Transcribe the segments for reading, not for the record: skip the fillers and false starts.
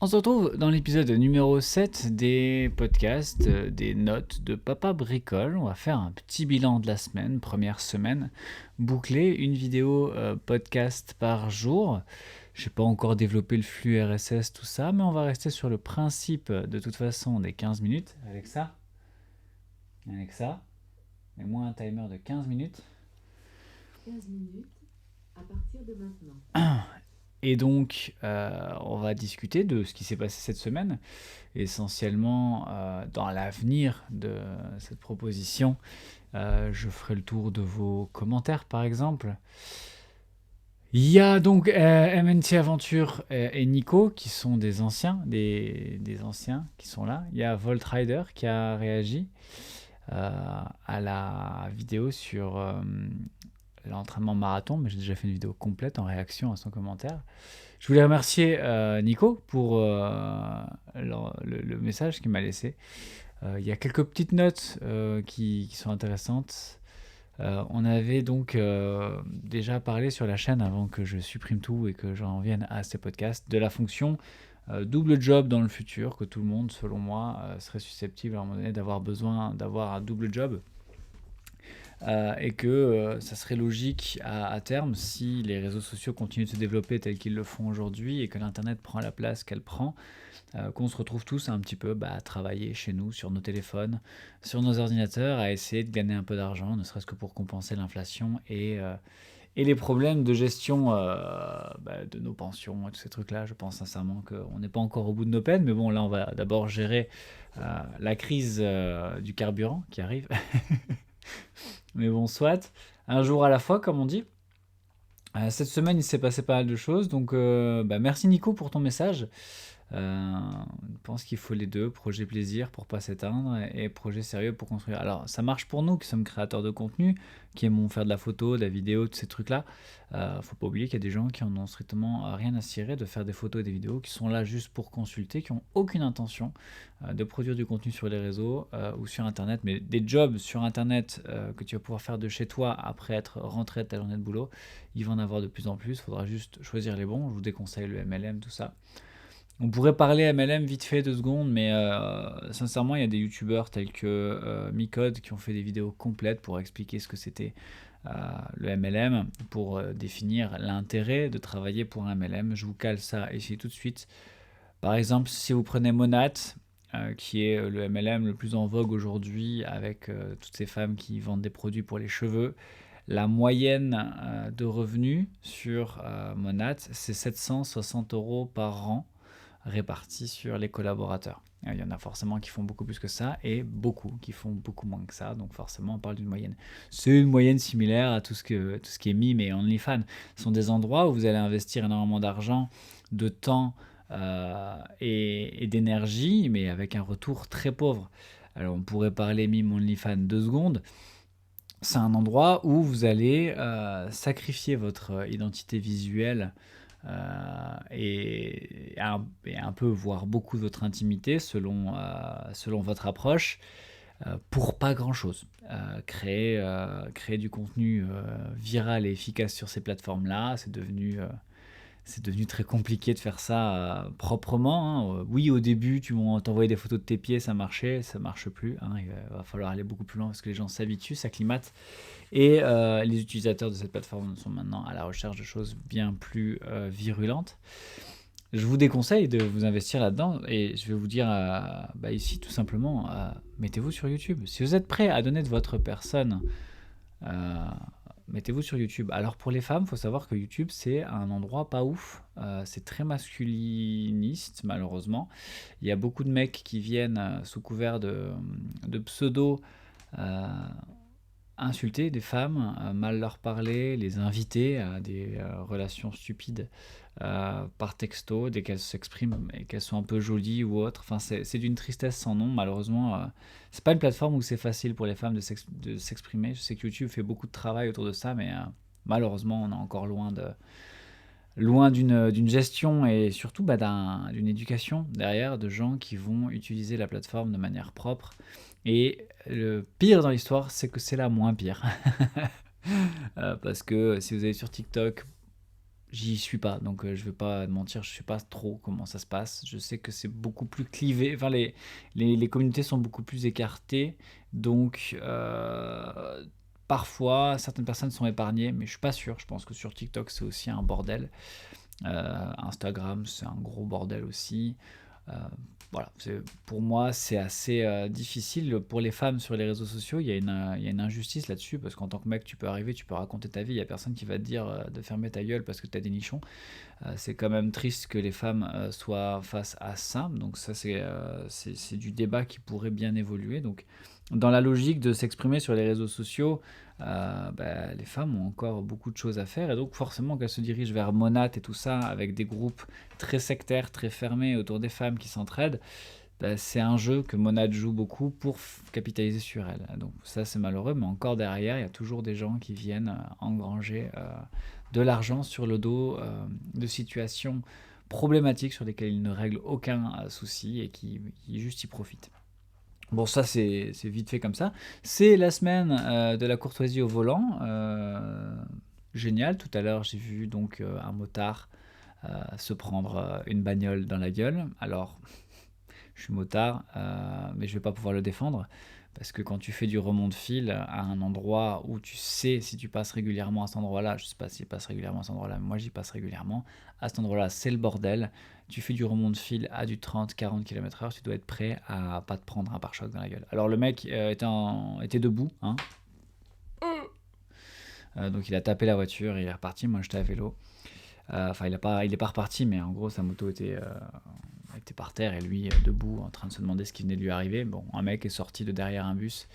On se retrouve dans l'épisode numéro 7 des podcasts, des notes de Papa Bricole. On va faire un petit bilan de la semaine, première semaine, bouclée, une vidéo podcast par jour. Je n'ai pas encore développé le flux RSS, tout ça, mais on va rester sur le principe de toute façon des 15 minutes. Alexa, mets-moi un timer de 15 minutes. 15 minutes à partir de maintenant. Et donc, on va discuter de ce qui s'est passé cette semaine, essentiellement dans l'avenir de cette proposition. Je ferai le tour de vos commentaires, par exemple. Il y a donc MNT Aventure et Nico, qui sont des anciens, des anciens qui sont là. Il y a Volt Rider qui a réagi à la vidéo sur l'entraînement marathon, mais j'ai déjà fait une vidéo complète en réaction à son commentaire. Je voulais remercier Nico pour le message qu'il m'a laissé. Il y a quelques petites notes qui sont intéressantes. On avait donc déjà parlé sur la chaîne, avant que je supprime tout et que j'en vienne à ces podcasts, de la fonction double job dans le futur, que tout le monde, selon moi, serait susceptible à un moment donné d'avoir besoin d'avoir un double job. Et que ça serait logique à terme, si les réseaux sociaux continuent de se développer tels qu'ils le font aujourd'hui et que l'internet prend la place qu'elle prend, qu'on se retrouve tous un petit peu à travailler chez nous, sur nos téléphones, sur nos ordinateurs, à essayer de gagner un peu d'argent, ne serait-ce que pour compenser l'inflation et les problèmes de gestion de nos pensions et tous ces trucs-là. Je pense sincèrement qu'on n'est pas encore au bout de nos peines, mais bon, là on va d'abord gérer la crise du carburant qui arrive. Mais bon, soit, un jour à la fois, comme on dit. Cette semaine, il s'est passé pas mal de choses, donc merci Nico pour ton message. Je pense qu'il faut les deux, projet plaisir pour pas s'éteindre et projet sérieux pour construire. Alors ça marche pour nous qui sommes créateurs de contenu, qui aimons faire de la photo, de la vidéo, tous ces trucs-là. Faut pas oublier qu'il y a des gens qui en ont strictement rien à cirer de faire des photos et des vidéos, qui sont là juste pour consulter, qui ont aucune intention de produire du contenu sur les réseaux ou sur internet, mais des jobs sur internet que tu vas pouvoir faire de chez toi après être rentré de ta journée de boulot, il va en avoir de plus en plus. Il faudra juste choisir les bons. Je vous déconseille le MLM, tout ça. On pourrait parler MLM vite fait 2 secondes, mais sincèrement, il y a des youtubeurs tels que Micode qui ont fait des vidéos complètes pour expliquer ce que c'était le MLM, pour définir l'intérêt de travailler pour un MLM. Je vous cale ça ici tout de suite. Par exemple, si vous prenez Monat, qui est le MLM le plus en vogue aujourd'hui, avec toutes ces femmes qui vendent des produits pour les cheveux, la moyenne de revenus sur Monat, c'est 760 € par an répartis sur les collaborateurs. Il y en a forcément qui font beaucoup plus que ça et beaucoup qui font beaucoup moins que ça. Donc forcément, on parle d'une moyenne. C'est une moyenne similaire à tout ce qui est Mime et OnlyFans. Ce sont des endroits où vous allez investir énormément d'argent, de temps et d'énergie, mais avec un retour très pauvre. Alors on pourrait parler Mime, OnlyFans 2 secondes. C'est un endroit où vous allez sacrifier votre identité visuelle et un peu, voire beaucoup de votre intimité selon votre approche, pour pas grand chose. Créer du contenu viral et efficace sur ces plateformes-là, c'est devenu très compliqué de faire ça proprement. Oui, au début, tu t'envoyais des photos de tes pieds, ça marchait, ça marche plus. Il va falloir aller beaucoup plus loin parce que les gens s'habituent, s'acclimatent. Et les utilisateurs de cette plateforme sont maintenant à la recherche de choses bien plus virulentes. Je vous déconseille de vous investir là-dedans et je vais vous dire ici tout simplement, mettez-vous sur YouTube. Si vous êtes prêt à donner de votre personne, mettez-vous sur YouTube. Alors pour les femmes, il faut savoir que YouTube c'est un endroit pas ouf, c'est très masculiniste malheureusement. Il y a beaucoup de mecs qui viennent sous couvert de pseudo insulter des femmes, mal leur parler, les inviter à des relations stupides par texto dès qu'elles s'expriment et qu'elles sont un peu jolies ou autre. Enfin, c'est d'une tristesse sans nom, malheureusement. C'est pas une plateforme où c'est facile pour les femmes de s'exprimer. Je sais que YouTube fait beaucoup de travail autour de ça, mais malheureusement, on est encore loin d'une gestion et surtout d'une éducation derrière, de gens qui vont utiliser la plateforme de manière propre. Et le pire dans l'histoire, c'est que c'est la moins pire. Parce que si vous allez sur TikTok, j'y suis pas, donc je vais pas te mentir, je sais pas trop comment ça se passe. Je sais que c'est beaucoup plus clivé, enfin les communautés sont beaucoup plus écartées, donc parfois certaines personnes sont épargnées, mais je suis pas sûr. Je pense que sur TikTok c'est aussi un bordel. Instagram c'est un gros bordel aussi. Euh, voilà, pour moi, c'est assez difficile. Pour les femmes sur les réseaux sociaux, il y a une injustice là-dessus, parce qu'en tant que mec, tu peux arriver, tu peux raconter ta vie, il n'y a personne qui va te dire de fermer ta gueule parce que tu as des nichons. C'est quand même triste que les femmes soient face à ça, donc ça, c'est du débat qui pourrait bien évoluer. Donc, dans la logique de s'exprimer sur les réseaux sociaux, les femmes ont encore beaucoup de choses à faire, et donc forcément qu'elles se dirigent vers Monat et tout ça, avec des groupes très sectaires, très fermés autour des femmes qui s'entraident, c'est un jeu que Monad joue beaucoup pour capitaliser sur elle. Donc ça c'est malheureux, mais encore derrière, il y a toujours des gens qui viennent engranger de l'argent sur le dos de situations problématiques sur lesquelles ils ne règlent aucun souci et qui juste y profitent. Bon, ça c'est vite fait comme ça. C'est la semaine de la courtoisie au volant. Génial. Tout à l'heure, j'ai vu donc un motard se prendre une bagnole dans la gueule. Alors, je suis motard, mais je vais pas pouvoir le défendre. Parce que quand tu fais du remont de fil à un endroit où tu sais si tu passes régulièrement à cet endroit-là, je sais pas s'il passe régulièrement à cet endroit-là, mais moi j'y passe régulièrement, à cet endroit-là c'est le bordel, tu fais du remont de fil à du 30-40 km/h, tu dois être prêt à pas te prendre un pare-choc dans la gueule. Alors le mec était debout, hein. Donc il a tapé la voiture et il est reparti, moi j'étais à vélo. Enfin il est pas reparti, mais en gros sa moto était par terre et lui debout en train de se demander ce qui venait de lui arriver. Bon, un mec est sorti de derrière un bus.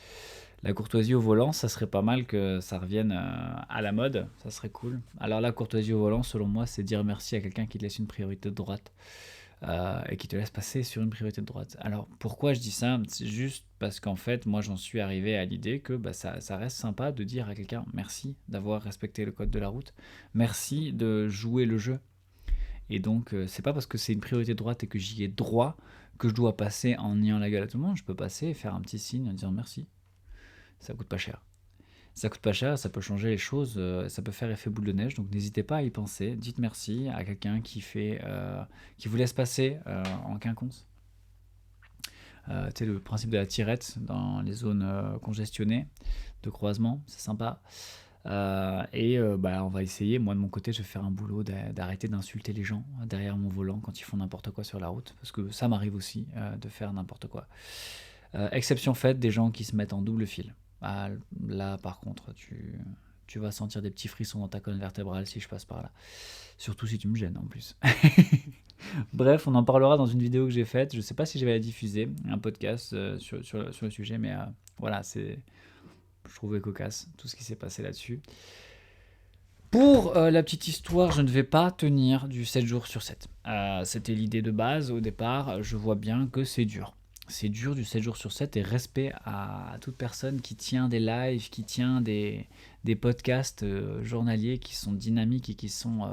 La courtoisie au volant, ça serait pas mal que ça revienne à la mode, ça serait cool. Alors la courtoisie au volant, selon moi, c'est dire merci à quelqu'un qui te laisse une priorité de droite et qui te laisse passer sur une priorité de droite. Alors pourquoi je dis ça? C'est juste parce qu'en fait, moi j'en suis arrivé à l'idée que ça reste sympa de dire à quelqu'un merci d'avoir respecté le code de la route, merci de jouer le jeu. Et donc, c'est pas parce que c'est une priorité de droite et que j'y ai droit que je dois passer en niant la gueule à tout le monde. Je peux passer et faire un petit signe en disant merci. Ça coûte pas cher. Ça coûte pas cher, ça peut changer les choses, ça peut faire effet boule de neige. Donc n'hésitez pas à y penser. Dites merci à quelqu'un qui vous laisse passer en quinconce. Tu sais, le principe de la tirette dans les zones congestionnées de croisement, c'est sympa. On va essayer, moi de mon côté, je vais faire un boulot d'arrêter d'insulter les gens derrière mon volant quand ils font n'importe quoi sur la route, parce que ça m'arrive aussi de faire n'importe quoi. Exception faite des gens qui se mettent en double fil. Là, par contre, tu vas sentir des petits frissons dans ta colonne vertébrale si je passe par là. Surtout si tu me gênes en plus. Bref, on en parlera dans une vidéo que j'ai faite. Je sais pas si je vais la diffuser, un podcast sur le sujet, mais voilà, je trouvais cocasse tout ce qui s'est passé là-dessus. Pour la petite histoire, je ne vais pas tenir du 7 jours sur 7. C'était l'idée de base au départ. Je vois bien que c'est dur. C'est dur du 7 jours sur 7 et respect à toute personne qui tient des lives, qui tient des podcasts journaliers qui sont dynamiques et qui sont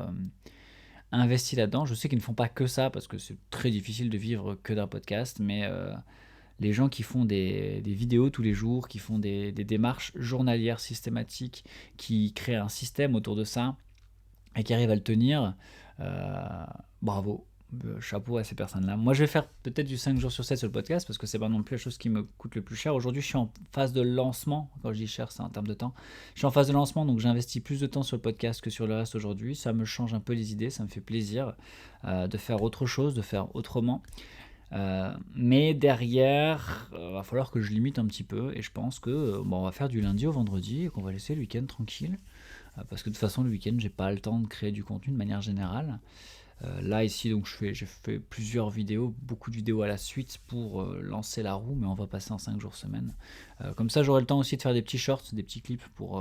investis là-dedans. Je sais qu'ils ne font pas que ça parce que c'est très difficile de vivre que d'un podcast, mais les gens qui font des vidéos tous les jours, qui font des démarches journalières systématiques, qui créent un système autour de ça et qui arrivent à le tenir, bravo, chapeau à ces personnes-là. Moi je vais faire peut-être du 5 jours sur 7 sur le podcast parce que c'est pas non plus la chose qui me coûte le plus cher. Aujourd'hui je suis en phase de lancement, quand je dis cher c'est en termes de temps, je suis en phase de lancement donc j'investis plus de temps sur le podcast que sur le reste aujourd'hui. Ça me change un peu les idées, ça me fait plaisir de faire autre chose, de faire autrement. Mais derrière, va falloir que je limite un petit peu et je pense que on va faire du lundi au vendredi et qu'on va laisser le week-end tranquille parce que de toute façon le week-end j'ai pas le temps de créer du contenu de manière générale. Là ici donc j'ai fait plusieurs vidéos, beaucoup de vidéos à la suite pour lancer la roue, mais on va passer en 5 jours semaine. Comme ça j'aurai le temps aussi de faire des petits shorts, des petits clips pour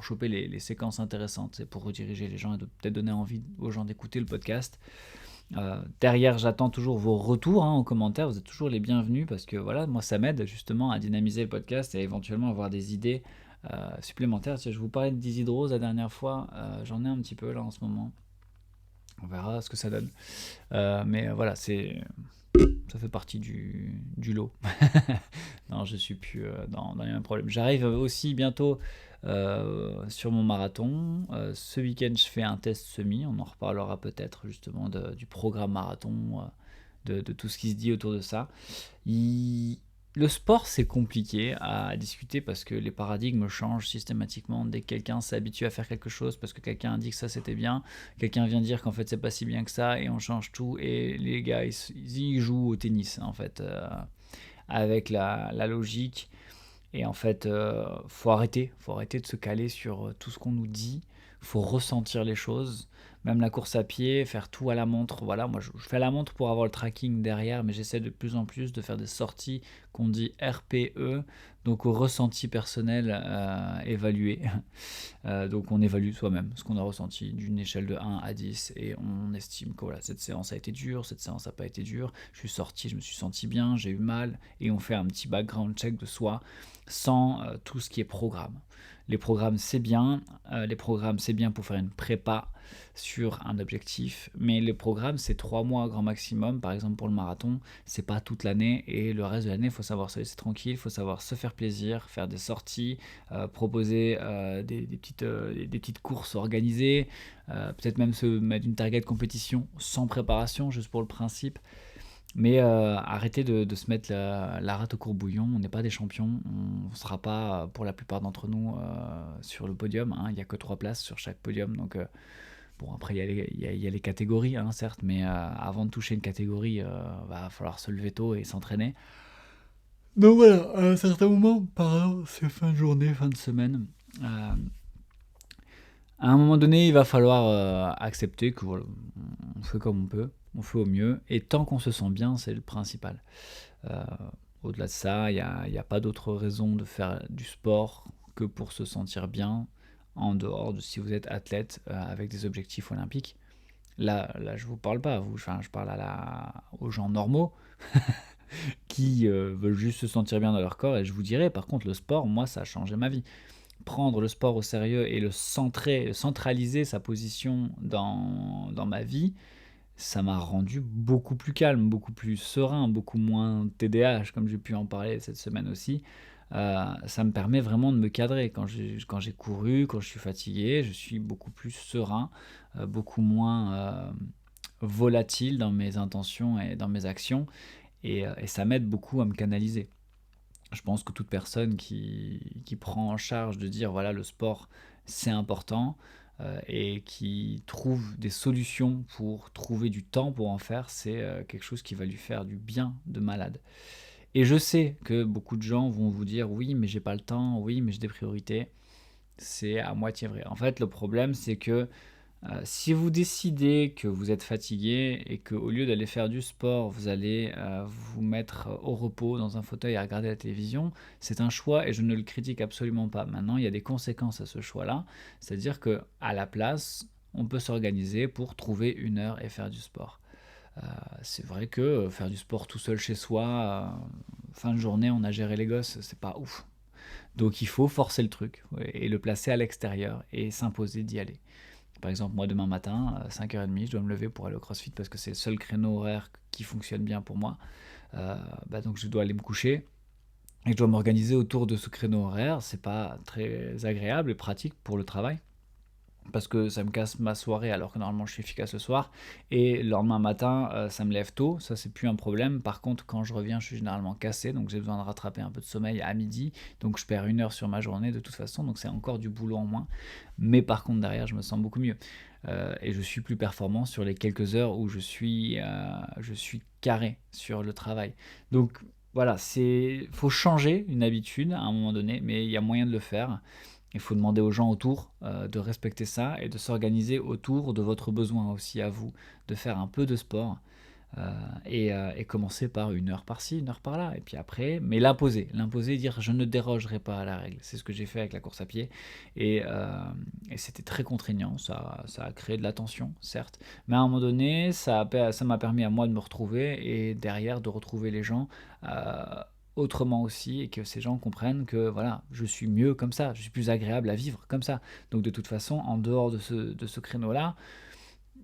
choper les séquences intéressantes et pour rediriger les gens et peut-être donner envie aux gens d'écouter le podcast. Derrière j'attends toujours vos retours en commentaire, vous êtes toujours les bienvenus parce que voilà, moi ça m'aide justement à dynamiser le podcast et éventuellement avoir des idées supplémentaires. Je vous parlais de Dizzy-Drose la dernière fois, j'en ai un petit peu là en ce moment, on verra ce que ça donne, mais voilà, c'est ça fait partie du lot. Non, je suis plus dans les mêmes problèmes. J'arrive aussi bientôt sur mon marathon. Ce week-end, je fais un test semi. On en reparlera peut-être justement du programme marathon, de tout ce qui se dit autour de ça. Il- Le sport, c'est compliqué à discuter parce que les paradigmes changent systématiquement. Dès que quelqu'un s'est habitué à faire quelque chose parce que quelqu'un a dit que ça c'était bien, quelqu'un vient dire qu'en fait c'est pas si bien que ça et on change tout. Et les gars, ils jouent au tennis en fait, avec la logique. Et en fait, faut arrêter de se caler sur tout ce qu'on nous dit. Faut ressentir les choses. Même la course à pied, faire tout à la montre. Voilà, moi je fais à la montre pour avoir le tracking derrière, mais j'essaie de plus en plus de faire des sorties qu'on dit RPE, donc au ressenti personnel évalué. Donc on évalue soi-même ce qu'on a ressenti d'une échelle de 1 à 10 et on estime que voilà, cette séance a été dure, cette séance n'a pas été dure, je suis sorti, je me suis senti bien, j'ai eu mal, et on fait un petit background check de soi sans tout ce qui est programme. Les programmes c'est bien pour faire une prépa sur un objectif, mais les programmes c'est 3 mois grand maximum, par exemple pour le marathon, c'est pas toute l'année, et le reste de l'année il faut savoir se laisser tranquille, il faut savoir se faire plaisir, faire des sorties, proposer des petites courses organisées, peut-être même se mettre une target compétition sans préparation, juste pour le principe. Mais arrêtez de se mettre la rate au courbouillon, on n'est pas des champions, on ne sera pas, pour la plupart d'entre nous, sur le podium, hein. Il n'y a que 3 places sur chaque podium, donc bon, après il y a les catégories, hein, certes, mais avant de toucher une catégorie, va falloir se lever tôt et s'entraîner. Donc voilà, à un certain moment, pardon, c'est fin de journée, fin de semaine. euh, à un moment donné, il va falloir accepter que voilà, on fait comme on peut, on fait au mieux, et tant qu'on se sent bien, c'est le principal. Euh, Au-delà de ça, il y a pas d'autre raison de faire du sport que pour se sentir bien, en dehors de si vous êtes athlète avec des objectifs olympiques. Là, je vous parle pas à vous, enfin, je parle aux gens normaux qui veulent juste se sentir bien dans leur corps, et je vous dirais, par contre, le sport, moi, ça a changé ma vie. Prendre le sport au sérieux et centraliser sa position dans ma vie, ça m'a rendu beaucoup plus calme, beaucoup plus serein, beaucoup moins TDAH, comme j'ai pu en parler cette semaine aussi. Ça me permet vraiment de me cadrer. Quand j'ai couru, quand je suis fatigué, je suis beaucoup plus serein, beaucoup moins volatile dans mes intentions et dans mes actions. Et ça m'aide beaucoup à me canaliser. Je pense que toute personne qui prend en charge de dire voilà, le sport c'est important, et qui trouve des solutions pour trouver du temps pour en faire, c'est quelque chose qui va lui faire du bien de malade. Et je sais que beaucoup de gens vont vous dire oui mais j'ai pas le temps, oui mais j'ai des priorités. C'est à moitié vrai. En fait le problème c'est que si vous décidez que vous êtes fatigué et qu'au lieu d'aller faire du sport, vous allez vous mettre au repos dans un fauteuil à regarder la télévision, c'est un choix et je ne le critique absolument pas. Maintenant, il y a des conséquences à ce choix-là, c'est-à-dire que à la place, on peut s'organiser pour trouver une heure et faire du sport. C'est vrai que faire du sport tout seul chez soi, fin de journée, on a géré les gosses, c'est pas ouf. Donc il faut forcer le truc et le placer à l'extérieur et s'imposer d'y aller. Par exemple, moi, demain matin, à 5h30, je dois me lever pour aller au CrossFit parce que c'est le seul créneau horaire qui fonctionne bien pour moi. Donc, je dois aller me coucher et je dois m'organiser autour de ce créneau horaire. C'est pas très agréable et pratique pour le travail parce que ça me casse ma soirée alors que normalement je suis efficace le soir, et le lendemain matin ça me lève tôt, ça c'est plus un problème. Par contre quand je reviens je suis généralement cassé, donc j'ai besoin de rattraper un peu de sommeil à midi, donc je perds 1 heure sur ma journée de toute façon, donc c'est encore du boulot en moins, mais par contre derrière je me sens beaucoup mieux. Et je suis plus performant sur les quelques heures où je suis carré sur le travail. Donc voilà, faut changer une habitude à un moment donné, mais il y a moyen de le faire. Il faut demander aux gens autour de respecter ça et de s'organiser autour de votre besoin aussi à vous, de faire un peu de sport, et commencer par 1 heure par-ci, 1 heure par-là, et puis après, mais l'imposer, dire je ne dérogerai pas à la règle. C'est ce que j'ai fait avec la course à pied, et c'était très contraignant, ça a créé de la tension, certes, mais à un moment donné, ça m'a permis à moi de me retrouver, et derrière de retrouver les gens euh, autrement aussi, et que ces gens comprennent que voilà, je suis mieux comme ça, je suis plus agréable à vivre comme ça. Donc de toute façon, en dehors de ce créneau-là,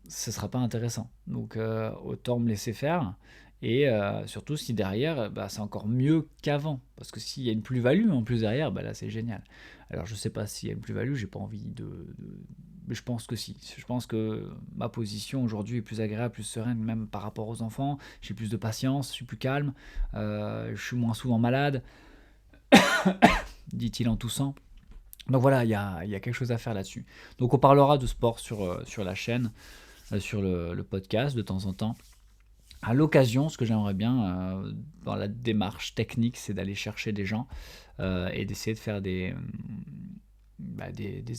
ce sera pas intéressant. Donc autant me laisser faire Et surtout si derrière, bah, c'est encore mieux qu'avant. Parce que s'il y a une plus-value en plus derrière, bah là c'est génial. Alors je sais pas s'il y a une plus-value, j'ai pas envie mais je pense que si. Je pense que ma position aujourd'hui est plus agréable, plus sereine, même par rapport aux enfants. J'ai plus de patience, je suis plus calme, je suis moins souvent malade, dit-il en toussant. Donc voilà, il y a quelque chose à faire là-dessus. Donc on parlera de sport sur la chaîne, sur le podcast de temps en temps. À l'occasion, ce que j'aimerais bien dans la démarche technique, c'est d'aller chercher des gens et d'essayer de faire des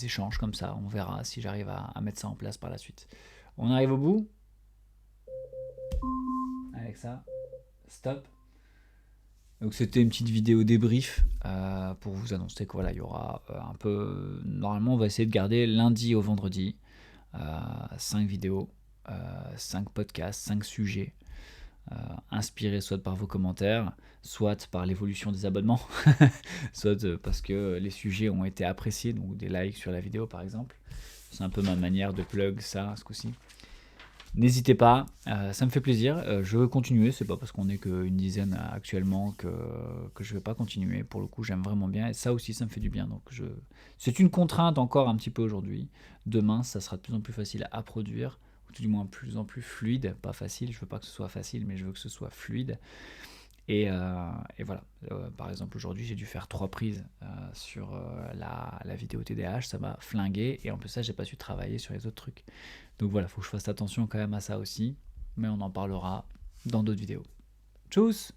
échanges comme ça. On verra si j'arrive à mettre ça en place par la suite. On arrive au bout. Avec ça, stop. Donc c'était une petite vidéo débrief pour vous annoncer que voilà, il y aura un peu. Normalement, on va essayer de garder lundi au vendredi 5 vidéos, 5 podcasts, 5 sujets. Inspirés soit par vos commentaires, soit par l'évolution des abonnements, soit parce que les sujets ont été appréciés, donc des likes sur la vidéo par exemple. C'est un peu ma manière de plug ça ce coup-ci. N'hésitez pas, ça me fait plaisir. Je veux continuer, c'est pas parce qu'on n'est qu'une dizaine actuellement que je vais pas continuer. Pour le coup, j'aime vraiment bien et ça aussi, ça me fait du bien. Donc c'est une contrainte encore un petit peu aujourd'hui. Demain, ça sera de plus en plus facile à produire, ou tout du moins de plus en plus fluide. Pas facile, je veux pas que ce soit facile, mais je veux que ce soit fluide. Et voilà. Par exemple, aujourd'hui, j'ai dû faire 3 prises sur la vidéo TDAH. Ça m'a flingué. Et en plus, ça, j'ai pas su travailler sur les autres trucs. Donc voilà, faut que je fasse attention quand même à ça aussi. Mais on en parlera dans d'autres vidéos. Tchuss!